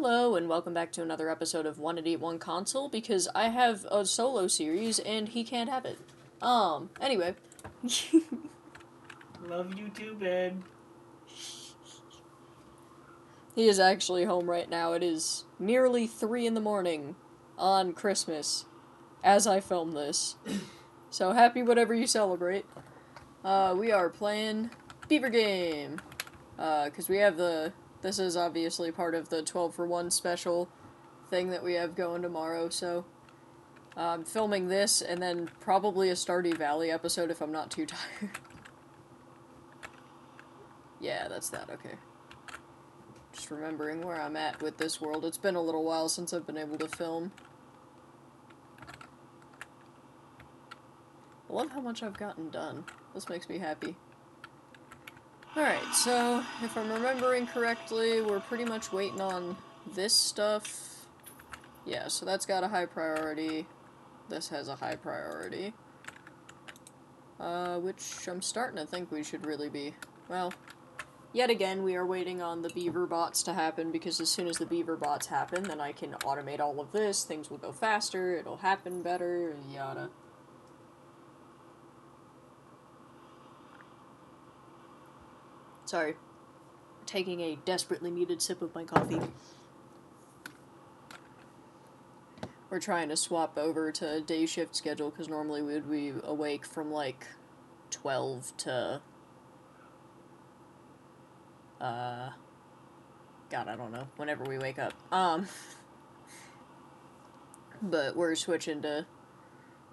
Hello, and welcome back to another episode of 181 Console, because I have a solo series, and he can't have it. Anyway. Love you too, babe. He is actually home right now. It is nearly 3 in the morning on Christmas as I film this. So happy whatever you celebrate. We are playing Beaver Game. Because we have this is obviously part of the 12 for 1 special thing that we have going tomorrow, so I'm filming this and then probably a Stardew Valley episode if I'm not too tired. Yeah, that's that, okay. Just remembering where I'm at with this world. It's been a little while since I've been able to film. I love how much I've gotten done. This makes me happy. Alright, so if I'm remembering correctly, we're pretty much waiting on this stuff. Yeah, so that's got a high priority. This has a high priority. Which I'm starting to think we should really be. Well, yet again, we are waiting on the beaver bots to happen, because as soon as the beaver bots happen, then I can automate all of this, things will go faster, it'll happen better, yada. Sorry. Taking a desperately needed sip of my coffee. We're trying to swap over to day shift schedule, because normally we would be awake from, like, 12 to... God, I don't know. Whenever we wake up. But we're switching to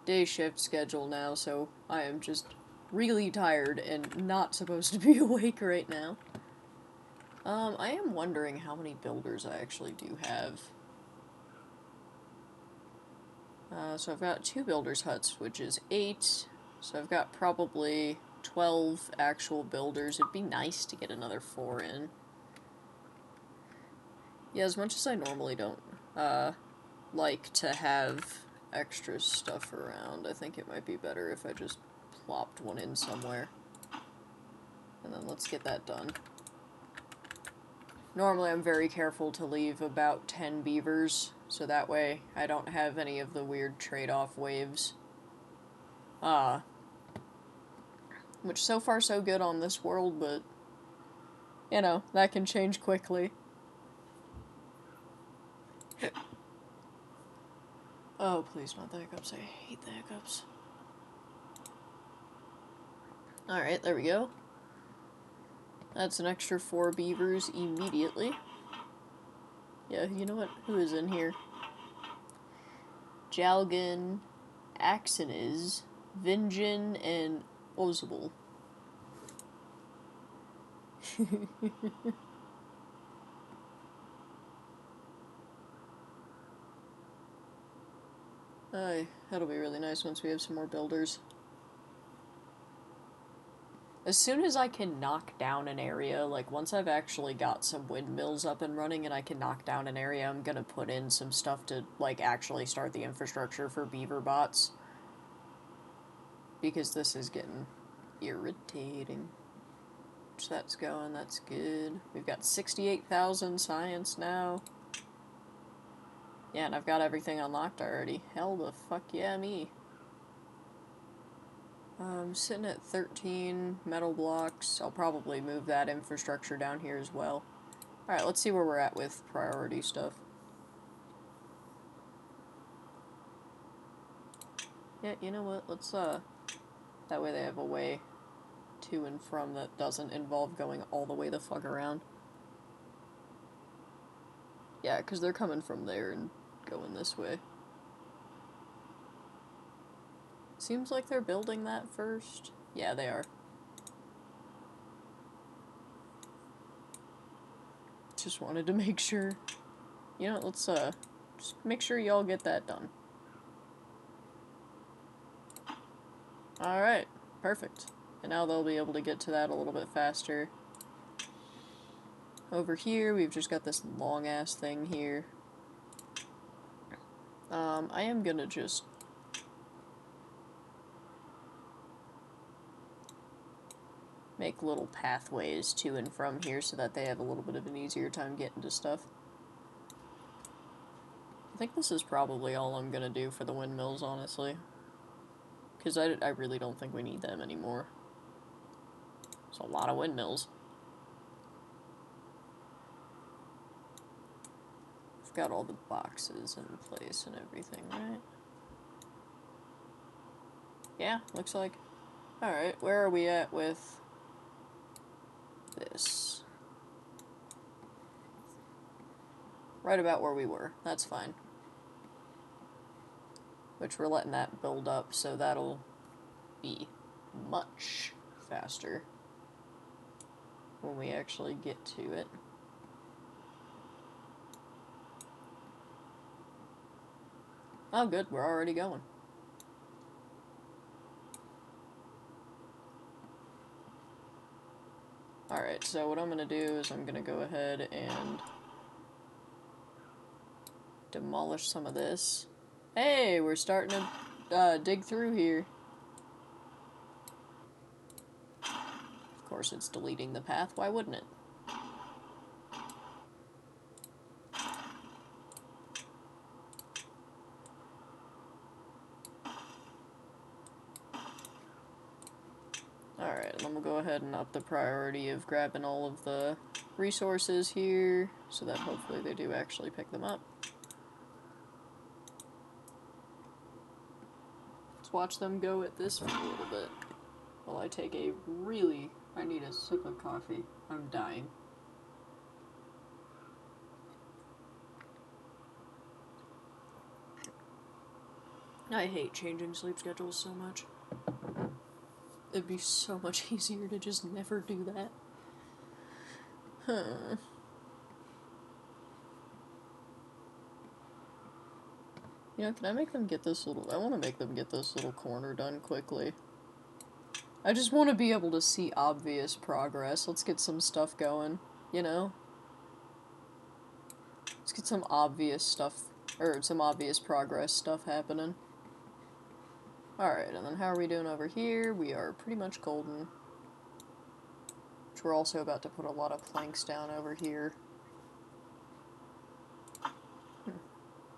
day shift schedule now, so I am just really tired and not supposed to be awake right now. I am wondering how many builders I actually do have. So I've got 2 builders' huts, which is 8. So I've got probably 12 actual builders. It'd be nice to get another 4 in. Yeah, as much as I normally don't, like to have extra stuff around, I think it might be better if I just plopped one in somewhere. And then let's get that done. Normally I'm very careful to leave about 10 beavers, so that way I don't have any of the weird trade-off waves. Which so far so good on this world, but, you know, that can change quickly. Oh, please, not the hiccups. I hate the hiccups. Alright, there we go. That's an extra 4 beavers immediately. Yeah, you know what? Who is in here? Jalgan, Axiniz, Vinjin, and Ozable. That'll be really nice once we have some more builders. As soon as I can knock down an area, like once I've actually got some windmills up and running and I can knock down an area, I'm gonna put in some stuff to, like, actually start the infrastructure for beaver bots. Because this is getting irritating. So that's going, that's good. We've got 68,000 science now. Yeah, and I've got everything unlocked already. Hell the fuck yeah, me. I'm sitting at 13 metal blocks. I'll probably move that infrastructure down here as well. Alright, let's see where we're at with priority stuff. Yeah, you know what? Let's, that way they have a way to and from that doesn't involve going all the way the fuck around. Yeah, because they're coming from there and going this way. Seems like they're building that first. Yeah, they are. Just wanted to make sure. You know, let's, just make sure y'all get that done. Alright, perfect. And now they'll be able to get to that a little bit faster. Over here, we've just got this long-ass thing here. I am gonna just... make little pathways to and from here so that they have a little bit of an easier time getting to stuff. I think this is probably all I'm gonna do for the windmills, honestly. Because I really don't think we need them anymore. It's a lot of windmills. I've got all the boxes in place and everything, right? Yeah, looks like. Alright, where are we at with this? Right about where we were. That's fine. Which we're letting that build up, so that'll be much faster when we actually get to it. Oh, good, we're already going. Alright, so what I'm gonna do is I'm gonna go ahead and demolish some of this. Hey, we're starting to dig through here. Of course, it's deleting the path. Why wouldn't it? Alright, and then we'll go ahead and up the priority of grabbing all of the resources here, so that hopefully they do actually pick them up. Let's watch them go at this for a little bit. While I take a really... I need a sip of coffee. I'm dying. I hate changing sleep schedules so much. It'd be so much easier to just never do that. Huh. You know, can I make them get this little... I want to make them get this little corner done quickly. I just want to be able to see obvious progress. Let's get some stuff going, you know? Let's get some obvious stuff, or some obvious progress stuff happening. Alright, and then how are we doing over here? We are pretty much golden. Which we're also about to put a lot of planks down over here.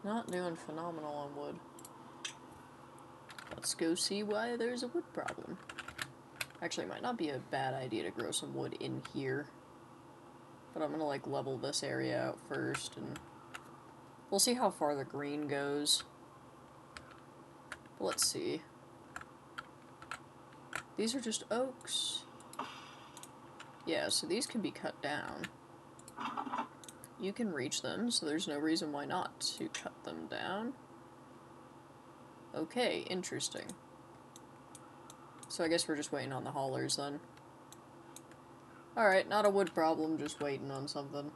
Not doing phenomenal on wood. Let's go see why there's a wood problem. Actually, it might not be a bad idea to grow some wood in here. But I'm gonna, like, level this area out first, and we'll see how far the green goes. But let's see. These are just oaks. Yeah, so these can be cut down. You can reach them, so there's no reason why not to cut them down. Okay, interesting. So I guess we're just waiting on the haulers then. Alright, not a wood problem, just waiting on something.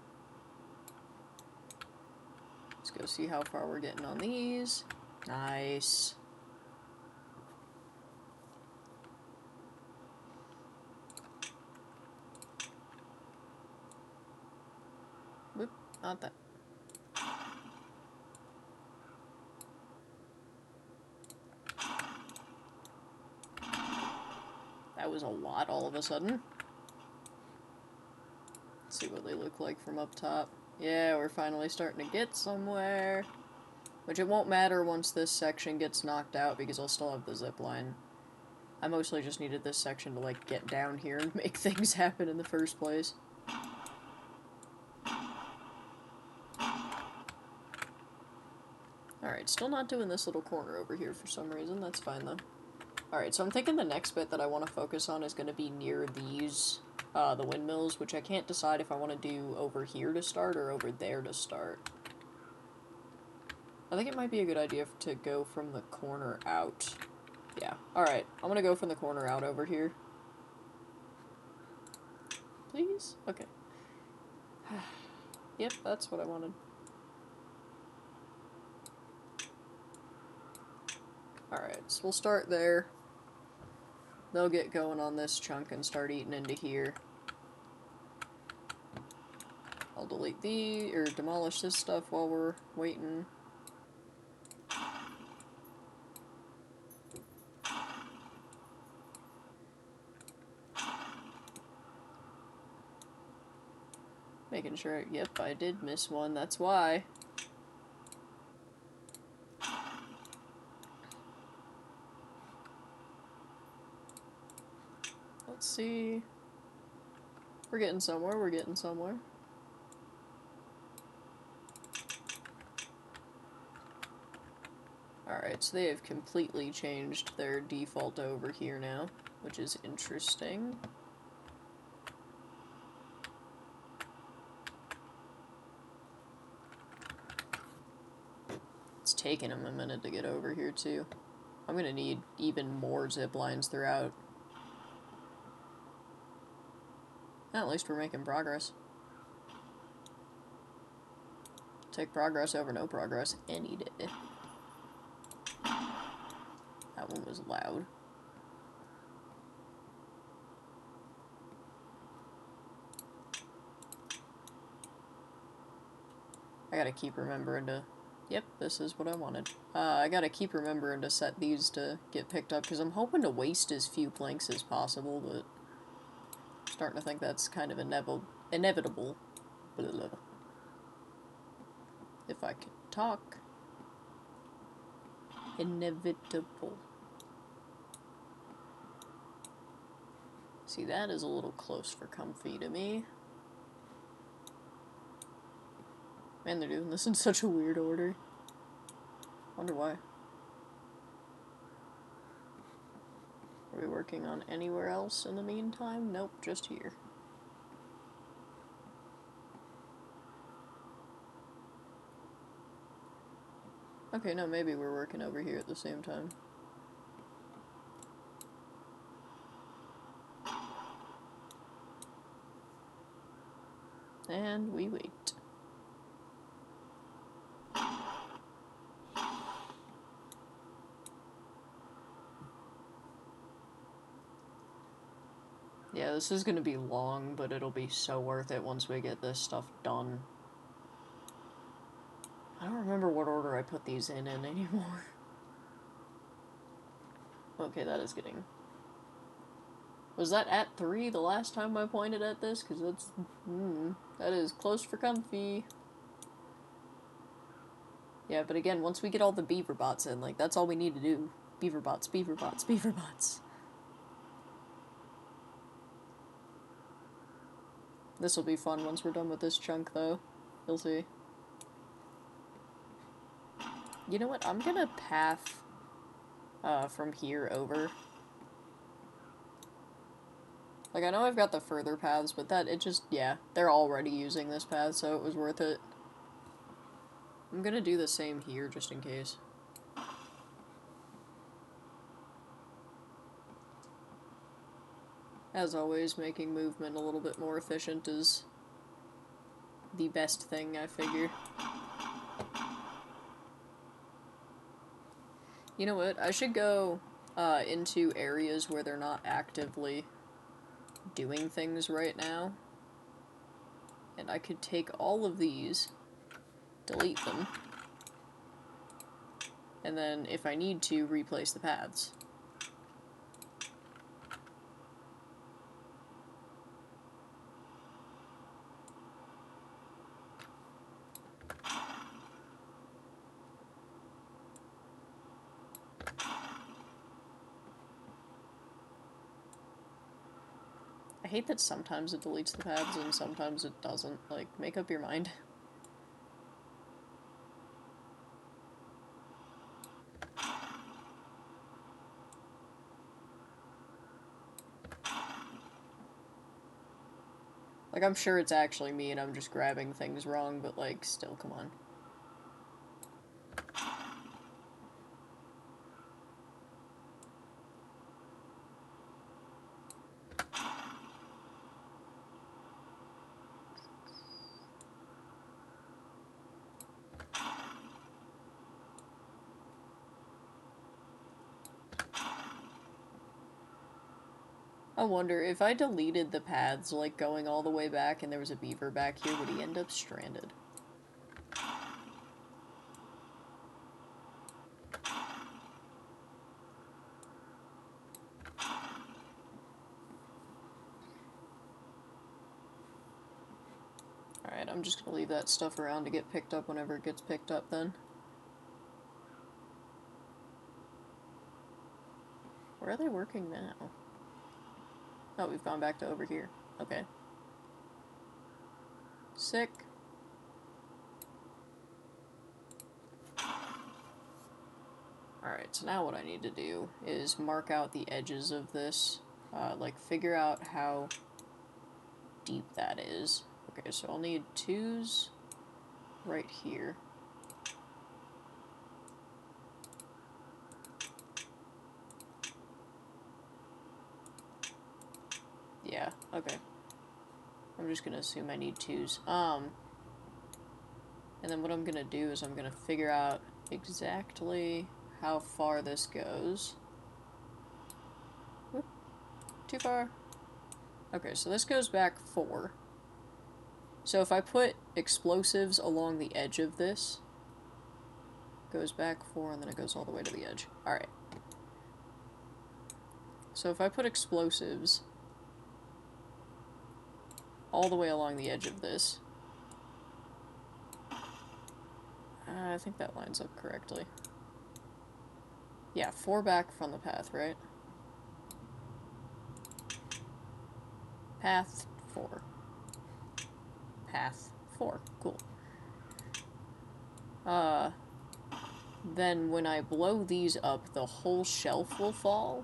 Let's go see how far we're getting on these. Nice. Whoop, not that. That was a lot all of a sudden. Let's see what they look like from up top. Yeah, we're finally starting to get somewhere. Which it won't matter once this section gets knocked out because I'll still have the zip line. I mostly just needed this section to, like, get down here and make things happen in the first place. Alright, still not doing this little corner over here for some reason. That's fine, though. Alright, so I'm thinking the next bit that I want to focus on is going to be near these, the windmills, which I can't decide if I want to do over here to start or over there to start. I think it might be a good idea to go from the corner out. Yeah, alright, I'm going to go from the corner out over here. Please? Okay. Yep, that's what I wanted. Alright, so we'll start there. They'll get going on this chunk and start eating into here. I'll delete or demolish this stuff while we're waiting. Making sure, yep, I did miss one, that's why. see. We're getting somewhere, we're getting somewhere. Alright, so they have completely changed their default over here now, which is interesting. It's taking them a minute to get over here, too. I'm gonna need even more zip lines throughout. At least we're making progress. Take progress over no progress any day. That one was loud. I gotta keep remembering to... Yep, this is what I wanted. I gotta keep remembering to set these to get picked up, because I'm hoping to waste as few planks as possible, but... I'm starting to think that's kind of inevitable. Blah, blah. If I could talk. Inevitable. See, that is a little close for comfy to me. Man, they're doing this in such a weird order. Wonder why. Are we working on anywhere else in the meantime? Nope, just here. Okay, no, maybe we're working over here at the same time. And we wait. Yeah, this is gonna be long, but it'll be so worth it once we get this stuff done. I don't remember what order I put these in anymore. Okay, that is getting... Was that at 3 the last time I pointed at this? Because that's... that is close for comfy. Yeah, but again, once we get all the beaver bots in, like, that's all we need to do. Beaver bots, beaver bots, beaver bots. This'll be fun once we're done with this chunk, though. You'll see. You know what? I'm gonna path from here over. Like, I know I've got the further paths, but that, it just, yeah. They're already using this path, so it was worth it. I'm gonna do the same here, just in case. As always, making movement a little bit more efficient is the best thing, I figure. You know what? I should go into areas where they're not actively doing things right now. And I could take all of these, delete them, and then, if I need to, replace the paths. I hate that sometimes it deletes the paths and sometimes it doesn't. Like, make up your mind. Like, I'm sure it's actually me and I'm just grabbing things wrong, but, like, still, come on. I wonder, if I deleted the paths, like, going all the way back and there was a beaver back here, would he end up stranded? Alright, I'm just gonna leave that stuff around to get picked up whenever it gets picked up, then. Where are they working now? Oh, we've gone back to over here. Okay. Sick. Alright, so now what I need to do is mark out the edges of this. Like, figure out how deep that is. Okay, so I'll need 2s right here. Yeah, okay. I'm just gonna assume I need 2s. And then what I'm gonna do is I'm gonna figure out exactly how far this goes. Whoop, too far. Okay, so this goes back 4. So if I put explosives along the edge of this, goes back 4 and then it goes all the way to the edge. Alright. So if I put explosives all the way along the edge of this, I think that lines up correctly. Yeah, 4 back from the path, right? Path 4. Path 4. Cool. Then when I blow these up, the whole shelf will fall.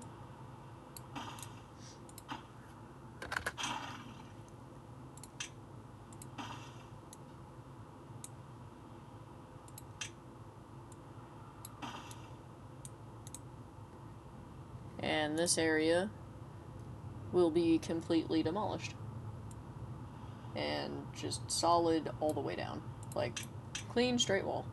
And this area will be completely demolished. And just solid all the way down. Like, clean, straight wall.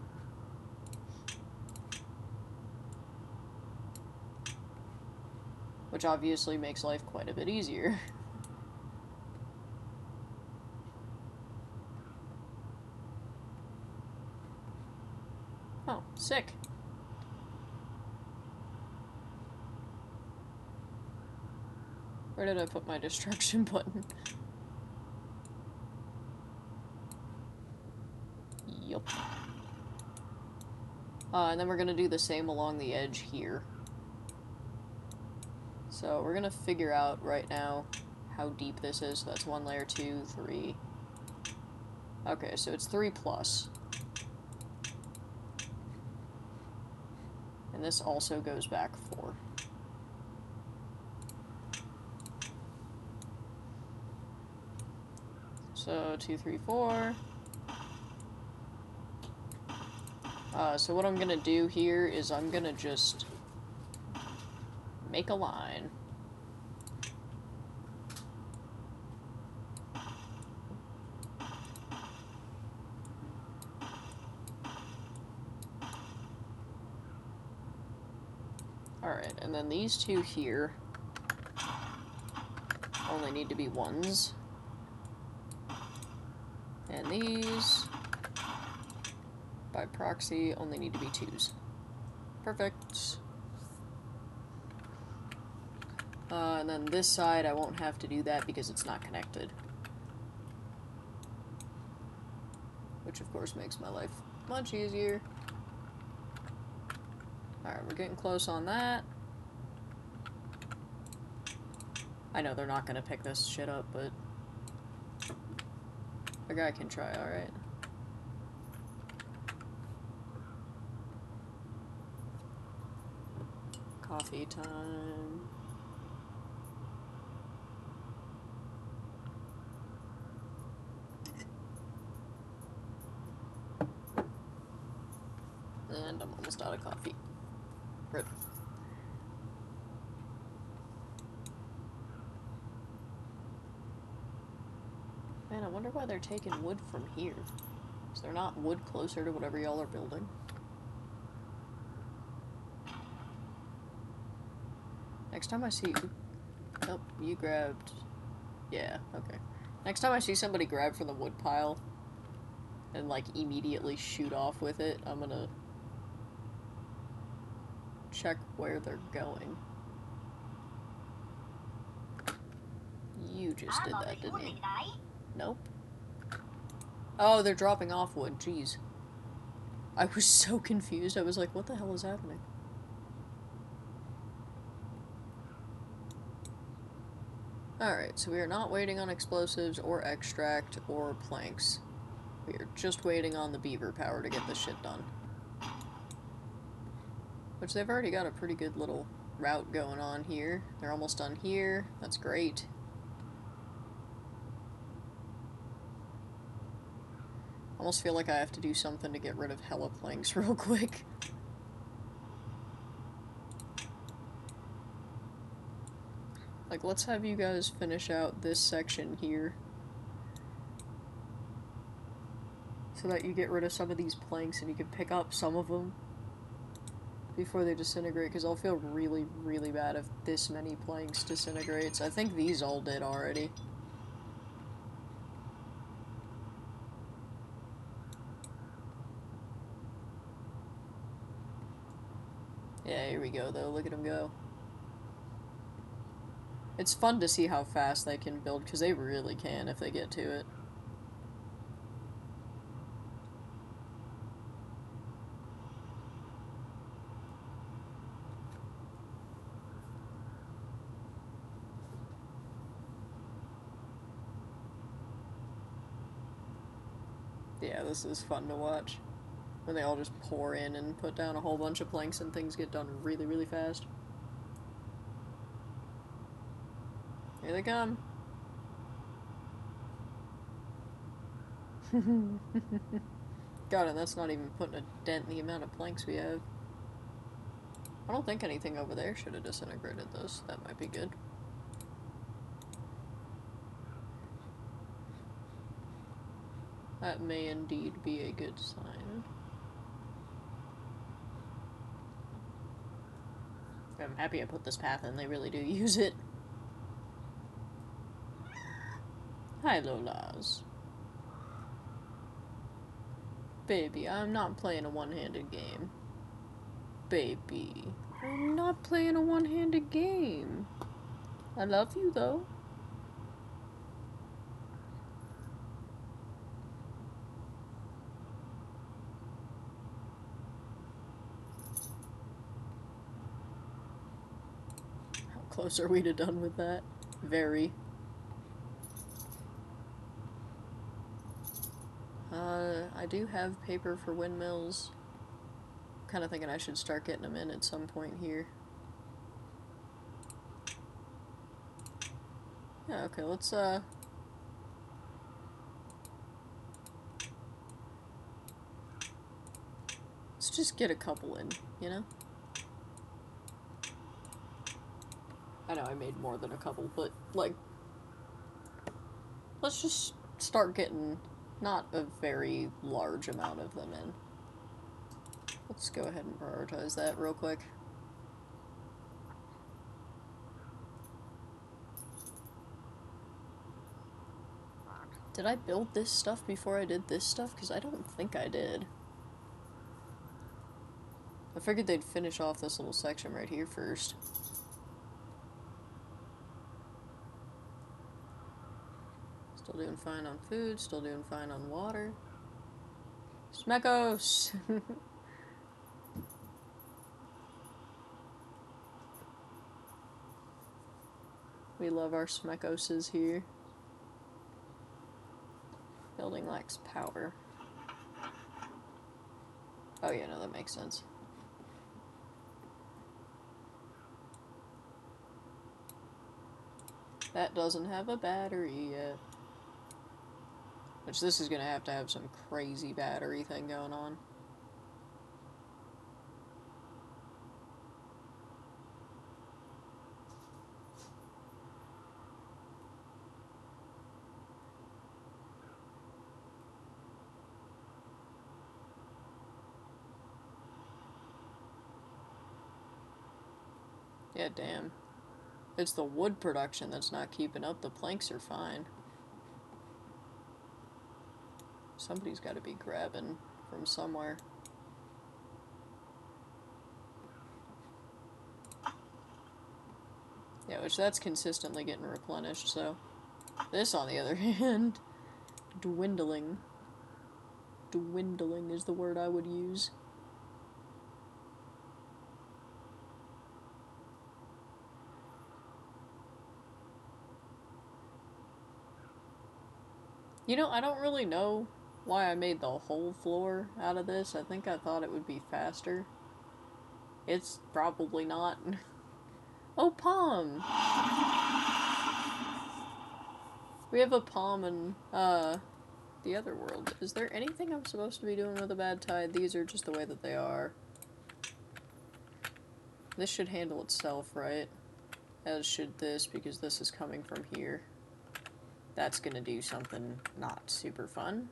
Which obviously makes life quite a bit easier. Oh, sick. Where did I put my destruction button? Yup. And then we're gonna do the same along the edge here. So we're gonna figure out right now how deep this is. So that's 1 layer, 2, 3. Okay, so it's 3 plus. And this also goes back 4. So 2, 3, 4. So what I'm gonna do here is I'm gonna just make a line. Alright, and then these 2 here only need to be 1s. And these, by proxy, only need to be 2s. Perfect. And then this side, I won't have to do that because it's not connected. Which, of course, makes my life much easier. Alright, we're getting close on that. I know they're not gonna pick this shit up, but a guy can try, alright. Coffee time. And I'm almost out of coffee. Rip. Man, I wonder why they're taking wood from here. Is there not wood closer to whatever y'all are building? Next time I see you... Oh, you grabbed... Yeah, okay. Next time I see somebody grab from the wood pile and, like, immediately shoot off with it, I'm gonna check where they're going. You just did that, didn't you? Nope. Oh, they're dropping off wood. Jeez. I was so confused. I was like, what the hell is happening? Alright, so we are not waiting on explosives or extract or planks. We are just waiting on the beaver power to get this shit done. Which they've already got a pretty good little route going on here. They're almost done here. That's great. I almost feel like I have to do something to get rid of hella planks real quick. Like, let's have you guys finish out this section here. So that you get rid of some of these planks and you can pick up some of them before they disintegrate, because I'll feel really, really bad if this many planks disintegrates. I think these all did already. Yeah, here we go, though. Look at them go. It's fun to see how fast they can build, because they really can if they get to it. Yeah, this is fun to watch. When they all just pour in and put down a whole bunch of planks and things get done really, really fast. Here they come. God, and that's not even putting a dent in the amount of planks we have. I don't think anything over there should have disintegrated this. That might be good. That may indeed be a good sign. I'm happy I put this path in. They really do use it. Hi, Lolas. Baby, I'm not playing a one-handed game. Baby, I'm not playing a one-handed game. I love you, though. How close are we to done with that? Very. I do have paper for windmills. I'm kind of thinking I should start getting them in at some point here. Yeah, okay, let's just get a couple in, you know? I know I made more than a couple, but, like, let's just start getting not a very large amount of them in. Let's go ahead and prioritize that real quick. Did I build this stuff before I did this stuff? Because I don't think I did. I figured they'd finish off this little section right here first. Still doing fine on food, still doing fine on water. Smeckos! We love our Smeckoses here. Building lacks power. Oh yeah, no, that makes sense. That doesn't have a battery yet. Which this is gonna have to have some crazy battery thing going on. Yeah, damn. It's the wood production that's not keeping up. The planks are fine. Somebody's got to be grabbing from somewhere. Yeah, which that's consistently getting replenished, so... This, on the other hand, dwindling. Dwindling is the word I would use. You know, I don't really know why I made the whole floor out of this. I think I thought it would be faster. It's probably not. Oh, palm! We have a palm in, the other world. Is there anything I'm supposed to be doing with a bad tide? These are just the way that they are. This should handle itself, right? As should this, because this is coming from here. That's gonna do something not super fun.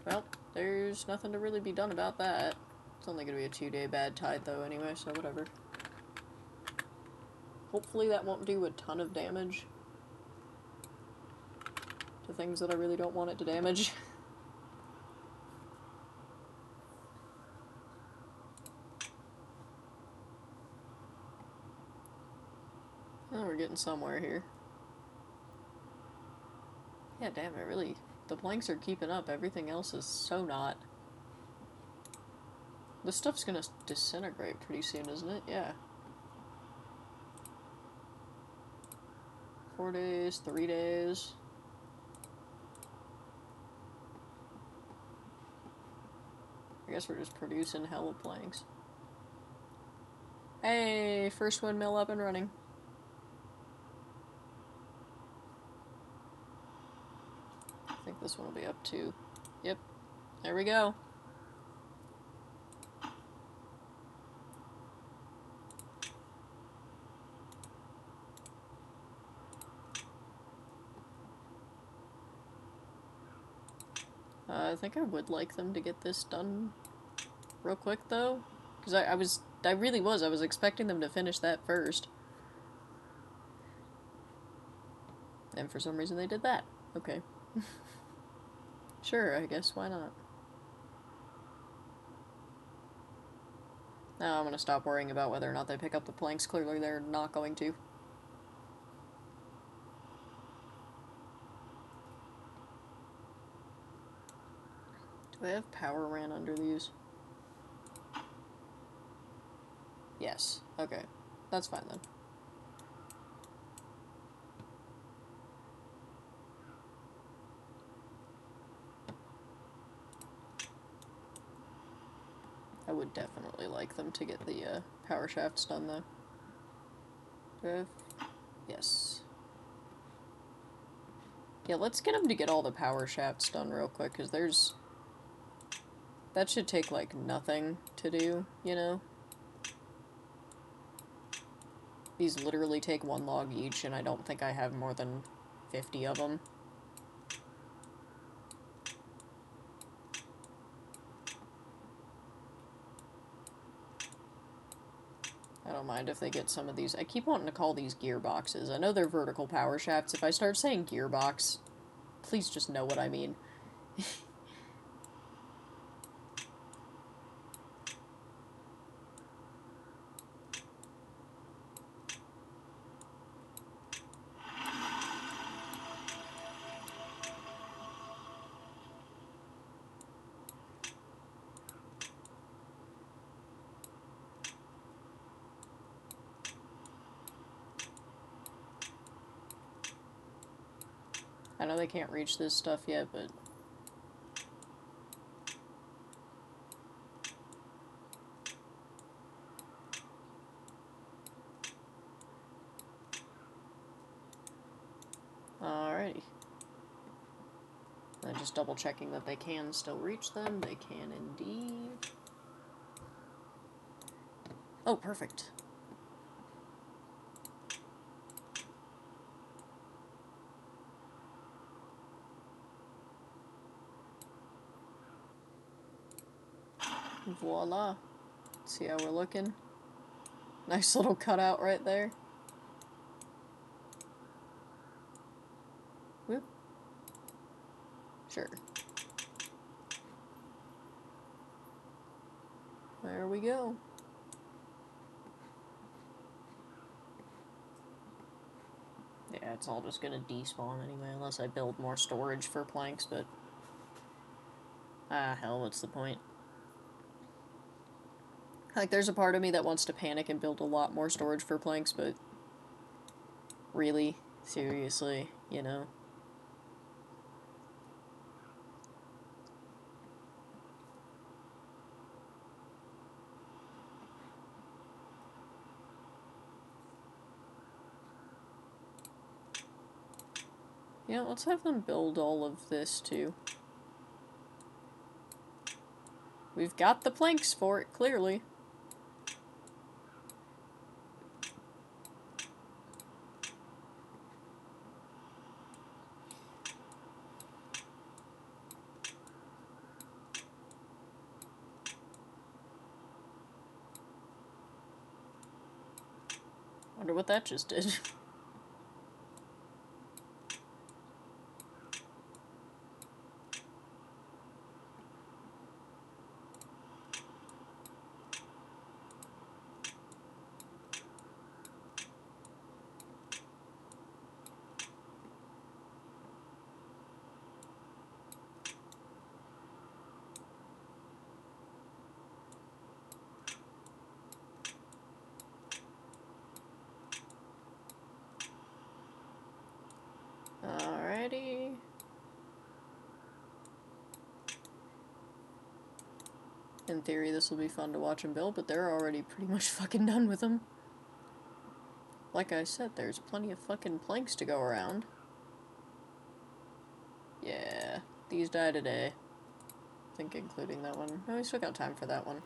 Well, there's nothing to really be done about that. It's only gonna be a 2-day bad tide though anyway, so whatever. Hopefully that won't do a ton of damage to things that I really don't want it to damage. Oh, we're getting somewhere here. Yeah, damn it, really. The planks are keeping up, everything else is so not. This stuff's gonna disintegrate pretty soon, isn't it? Yeah. 4 days, 3 days. I guess we're just producing hella planks. Hey, first windmill up and running. I think this one will be up too. Yep, there we go. I think I would like them to get this done real quick though, because I was expecting them to finish that first. And for some reason they did that. Okay. Sure, I guess, why not? Now I'm gonna stop worrying about whether or not they pick up the planks. Clearly they're not going to. Do I have power ran under these? Yes. Okay. That's fine then. I would definitely like them to get the power shafts done though. Do I have... Yes. Yeah, let's get them to get all the power shafts done real quick, because there's... That should take, like, nothing to do, you know? These literally take 1 log each, and I don't think I have more than 50 of them. I don't mind if they get some of these. I keep wanting to call these gearboxes. I know they're vertical power shafts. If I start saying gearbox, please just know what I mean. I know they can't reach this stuff yet, but... Alrighty. And just double checking that they can still reach them. They can indeed. Oh, perfect. Voila. Let's see how we're looking. Nice little cutout right there. Whoop. Sure. There we go. Yeah, it's all just gonna despawn anyway, unless I build more storage for planks, but... Ah, hell, what's the point? Like, there's a part of me that wants to panic and build a lot more storage for planks, but... Really? Seriously? You know? You know, let's have them build all of this, too. We've got the planks for it, clearly. Wonder what that just did. Alrighty. In theory, this will be fun to watch them build, but they're already pretty much fucking done with them. Like I said, there's plenty of fucking planks to go around. Yeah, these die today. I think including that one. No, we still got time for that one.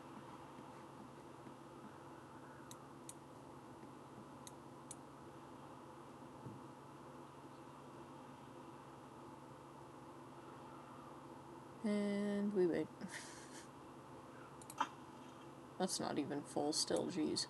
And we wait. That's not even full still, jeez.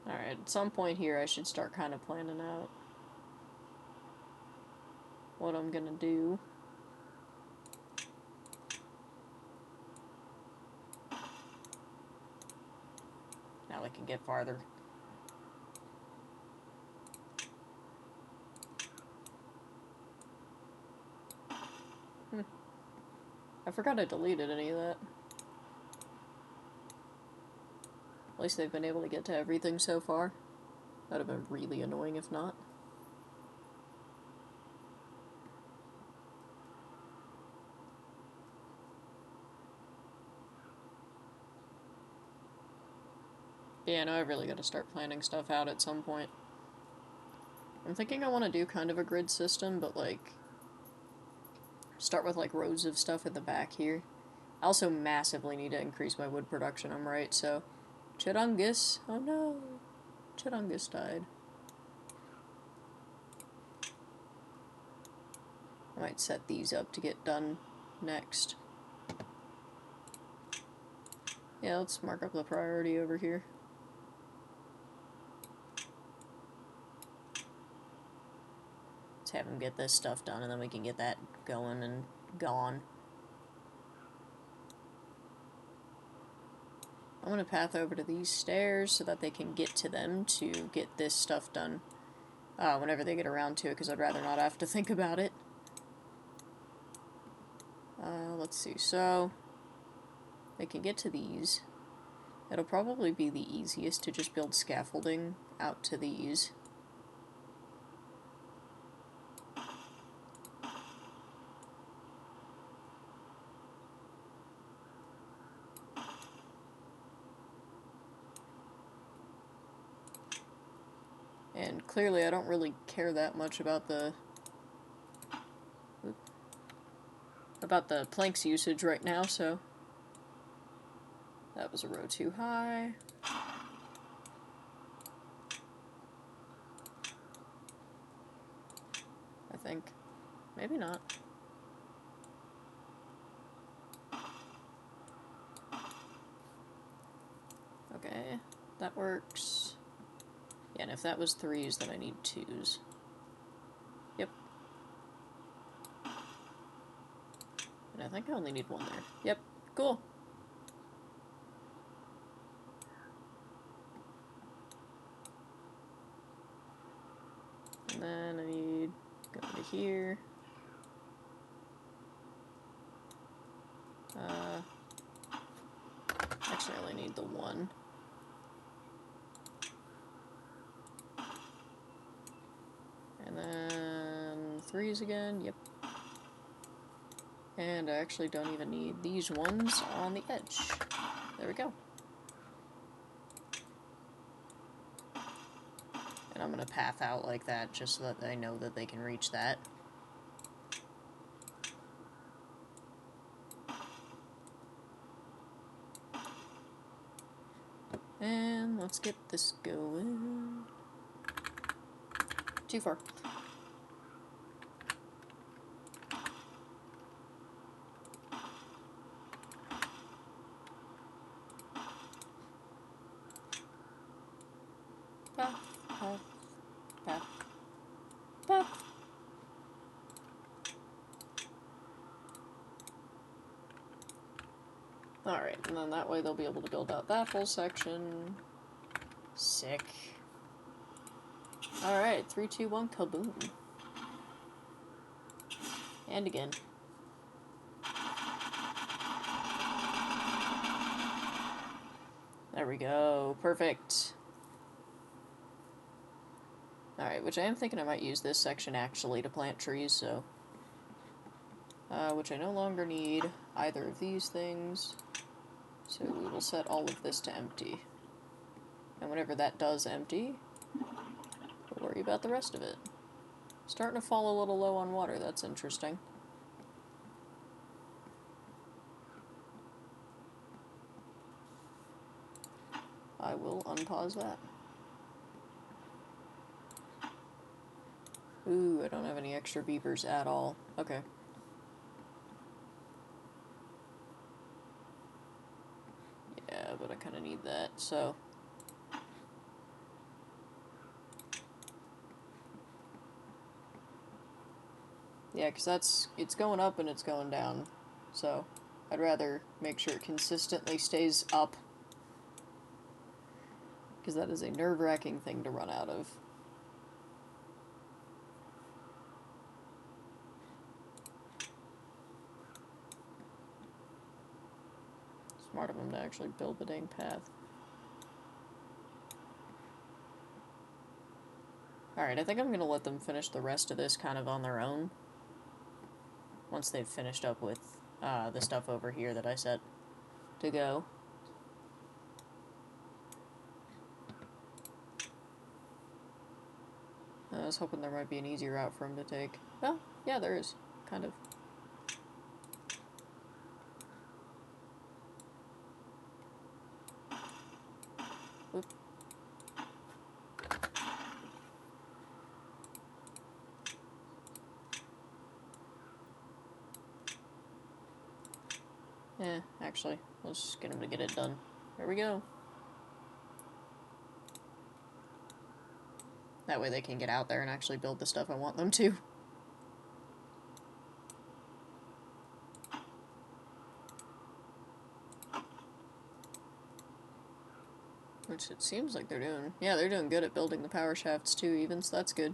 Alright, at some point here I should start kind of planning out what I'm gonna do. Now I can get farther. I forgot I deleted any of that. At least they've been able to get to everything so far. That'd have been really annoying if not. Yeah, no, I really gotta start planning stuff out at some point. I'm thinking I want to do kind of a grid system, but like start with like rows of stuff at the back here. I also massively need to increase my wood production, I'm right, so... Chirungus! Oh no! Chirungus died. I might set these up to get done next. Yeah, let's mark up the priority over here. Let's have him get this stuff done, and then we can get that going and gone. I'm gonna path over to these stairs so that they can get to them to get this stuff done whenever they get around to it, because I'd rather not have to think about it. Let's see, so they can get to these. It'll probably be the easiest to just build scaffolding out to these. And clearly I don't really care that much about the planks usage right now, so that was a row too high. I think. Maybe not. Okay, that works. Yeah, and if that was 3s, then I need 2s. Yep. And I think I only need 1 there. Yep, cool. And then I need go to here. Actually, I only need the 1. And then 3s again, yep. And I actually don't even need these ones on the edge. There we go. And I'm gonna path out like that just so that I know that they can reach that. And let's get this going. Too far. Path, path, path, path. Alright, and then that way they'll be able to build out that whole section. Sick. Alright, 3, 2, 1, kaboom. And again. There we go. Perfect. Alright, which I am thinking I might use this section actually to plant trees, so... which I no longer need either of these things. So we will set all of this to empty. And whenever that does empty, we'll worry about the rest of it. Starting to fall a little low on water, that's interesting. I will unpause that. Ooh, I don't have any extra beavers at all. Okay. Yeah, but I kind of need that, so... Yeah, because it's going up and it's going down, so I'd rather make sure it consistently stays up. Because that is a nerve-wracking thing to run out of. Smart of them to actually build the dang path. Alright, I think I'm going to let them finish the rest of this kind of on their own. Once they've finished up with the stuff over here that I set to go. I was hoping there might be an easy route for him to take. Well, yeah, there is. Kind of. Oop. Actually, let's just get him to get it done. There we go. That way they can get out there and actually build the stuff I want them to. Which it seems like they're doing. Yeah, they're doing good at building the power shafts too, even, so that's good.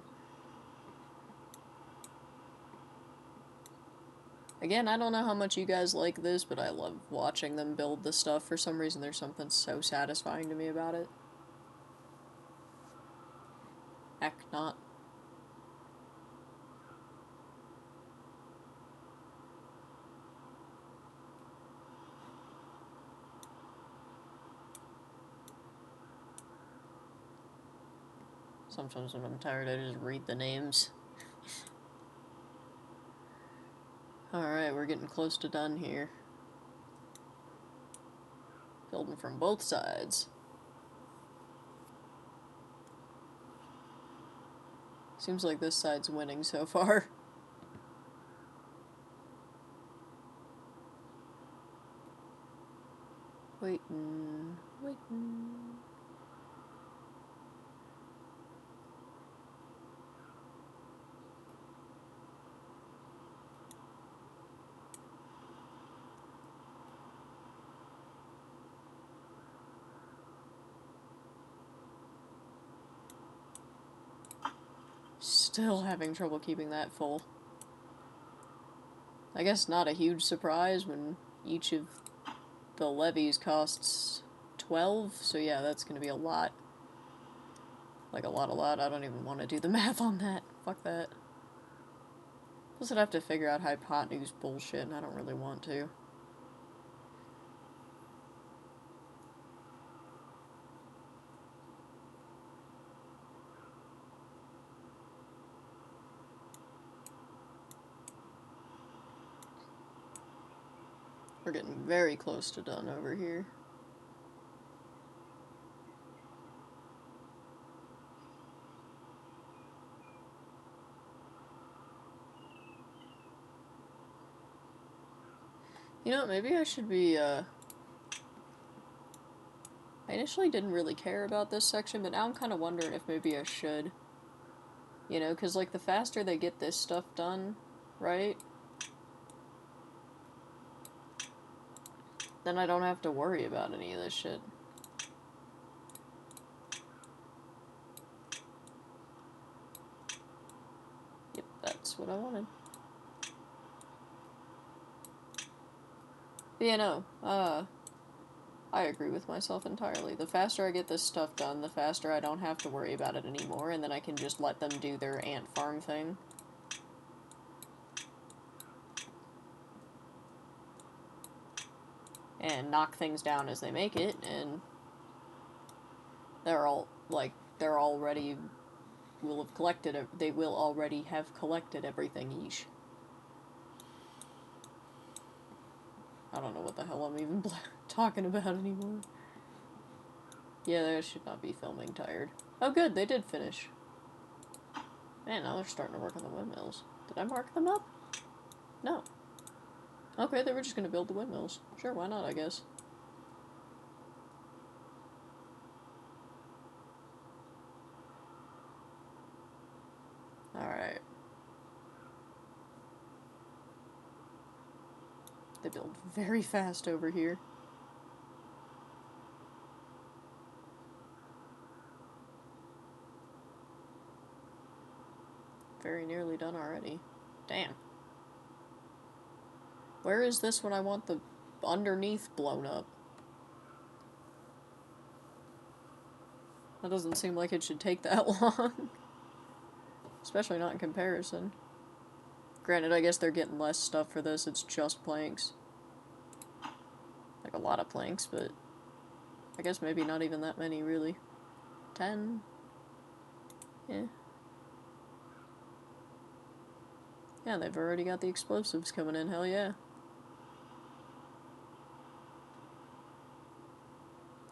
Again, I don't know how much you guys like this, but I love watching them build the stuff. For some reason, there's something so satisfying to me about it. Heck not. Sometimes when I'm tired, I just read the names. Alright, we're getting close to done here. Building from both sides. Seems like this side's winning so far. Waiting, waiting. Still having trouble keeping that full. I guess not a huge surprise when each of the levies costs 12, so yeah, that's gonna be a lot. Like a lot. I don't even want to do the math on that. fuck that. Plus I'd have to figure out hypotenuse bullshit, and I don't really want to. We're getting very close to done over here. You know, maybe I should be, I initially didn't really care about this section, but now I'm kind of wondering if maybe I should. You know, because, like, the faster they get this stuff done, right? Then I don't have to worry about any of this shit. Yep, that's what I wanted. But yeah, no, I agree with myself entirely. The faster I get this stuff done, the faster I don't have to worry about it anymore, and then I can just let them do their ant farm thing. And knock things down as they make it, and they're all, like, they're already will have collected it. They will already have collected everything each. I don't know what the hell I'm even talking about anymore. Yeah, they should not be filming tired. Oh good, they did finish. Man, now they're starting to work on the windmills. Did I mark them up? No. Okay, they were just gonna build the windmills. Sure, why not, I guess. Alright. They build very fast over here. Very nearly done already. Damn. Where is this when I want the underneath blown up? That doesn't seem like it should take that long. Especially not in comparison. Granted, I guess they're getting less stuff for this, it's just planks. Like a lot of planks, but I guess maybe not even that many, really. 10? Yeah. Yeah, they've already got the explosives coming in, hell yeah.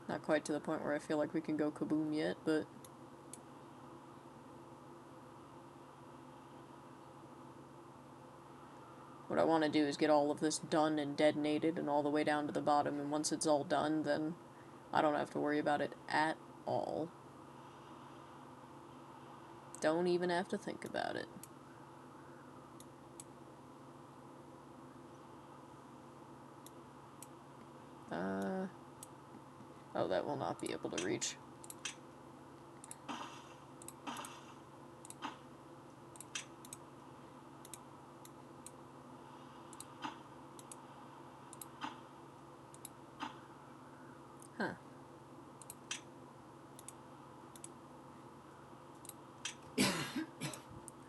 Not quite to the point where I feel like we can go kaboom yet, but... What I want to do is get all of this done and detonated and all the way down to the bottom, and once it's all done, then I don't have to worry about it at all. Don't even have to think about it. Oh, that will not be able to reach. Huh. I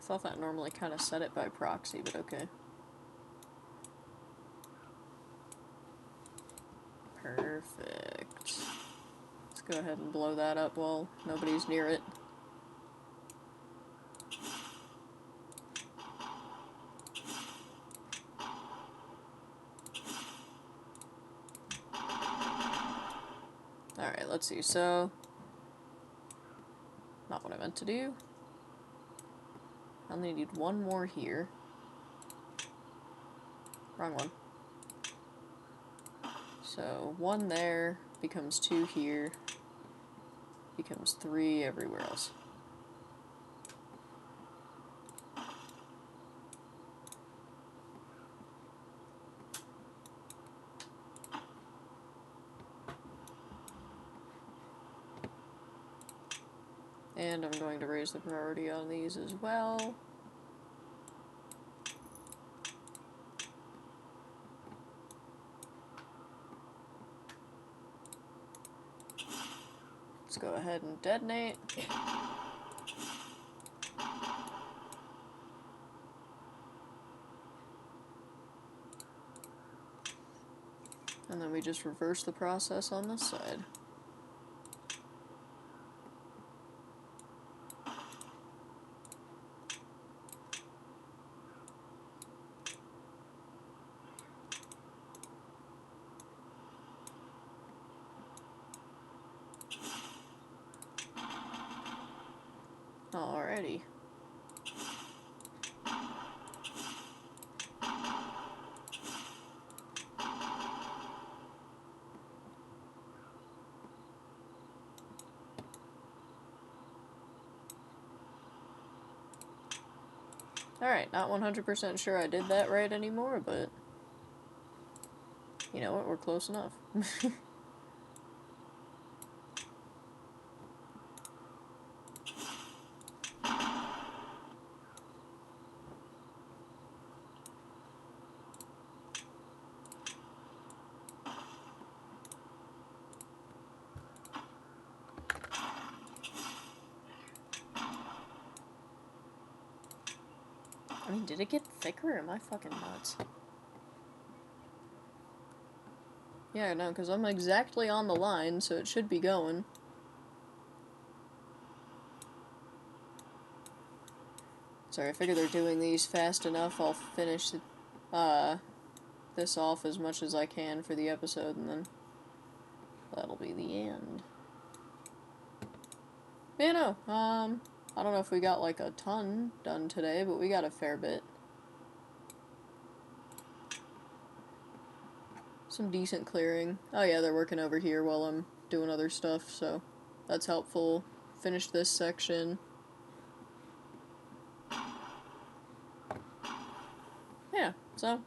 thought that normally kind of set it by proxy, but okay. Perfect. Let's go ahead and blow that up while nobody's near it. Alright, let's see, so... Not what I meant to do. I only need one more here. Wrong one. So, one there, becomes 2 here, becomes 3 everywhere else. And I'm going to raise the priority on these as well. Let's go ahead and detonate. And then we just reverse the process on this side. Alrighty. Alright, not 100% sure I did that right anymore, but you know what, we're close enough. I mean, did it get thicker or am I fucking nuts? Yeah, no, because I'm exactly on the line, so it should be going. Sorry, I figure they're doing these fast enough. I'll finish this off as much as I can for the episode, and then that'll be the end. Yeah, no, I don't know if we got like a ton done today, but we got a fair bit. Some decent clearing. Oh yeah, they're working over here while I'm doing other stuff, so that's helpful. Finished this section. Yeah, so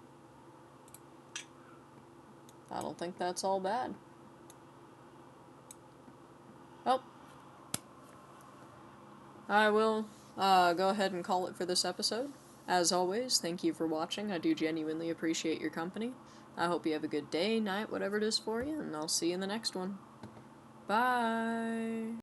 I don't think that's all bad. Well, I will go ahead and call it for this episode. As always, thank you for watching. I do genuinely appreciate your company. I hope you have a good day, night, whatever it is for you, and I'll see you in the next one. Bye!